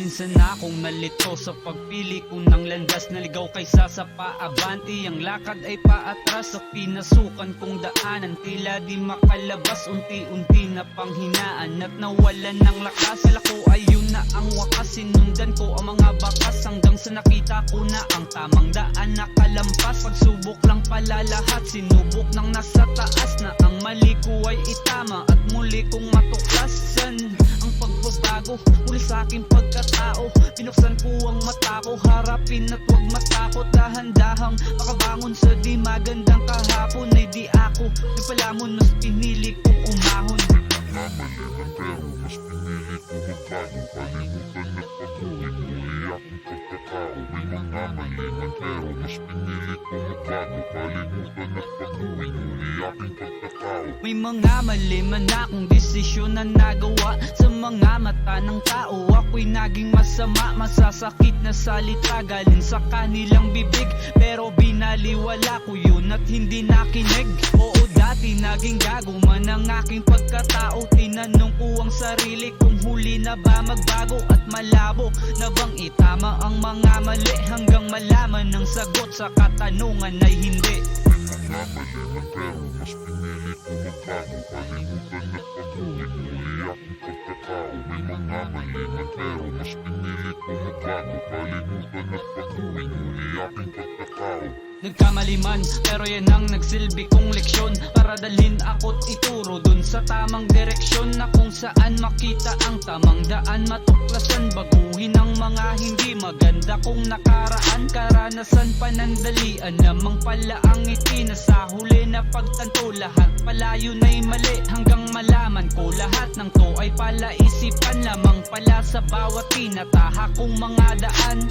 minsan akong nalito sa pagpili ko ng landas. Naligaw kaysa sa paabanti, ang lakad ay paatras. Sa pinasukan kong daanan, tila di makalabas. Unti-unti na panghinaan at nawalan ng lakas. Sila ko ayun na ang wakas, sinundan ko ang mga bakas hanggang sa nakita ko na ang tamang daan nakalampas. Pagsubok lang pala lahat, sinubok ng nasa taas na ang mali ko ay itama at muli kong matuklasan ang pagbabago muli sa aking pagkatao. Pinuksan ko ang mata ko, harapin at huwag matakot. Dahan-dahang makabangon sa di magandang kahapon. Ay di ako nagpalamon, mas pinili kong umahon. Namaliman pero mas pinili ko magbago. Kalimutan at pag-uwi, muli akong pagkatao. May mga maliman pero mas pinili ko magbago. Kalimutan at pag-uwi, muli aking pagkatao. May mga maliman akong desisyon na nagawa. Sa mga mata ng tao ako'y naging masama. Masasakit na salita galing sa kanilang bibig, pero binaliwala ko yun at hindi nakinig. Oo, dati naging gago man ang aking pagkatao. Tinanong ko ang sarili kung huli na ba magbago at malabo na bang itama ang mga mali, hanggang malaman ang sagot sa katanungan ay hindi. May mga maliman pero mas pinili ko magbago. Kalimutan at pag-uwi, muli akong pagkatao. May mga maliman pero mas pinili ko magbago. Kalimutan at pag-uwi, muli aking pagkatao. Nagkamali man, pero yan ang nagsilbi kong leksyon para dalhin ako't ituro dun sa tamang direksyon, na kung saan makita ang tamang daan, matuklasan, baguhin ang mga hindi maganda kong nakaraan. Karanasan panandalian namang pala ang itinasa huli na pagtanto. Lahat pala yun ay mali, hanggang malaman ko lahat ng to ay pala isipan lamang pala sa bawat tinataha kong mga daan.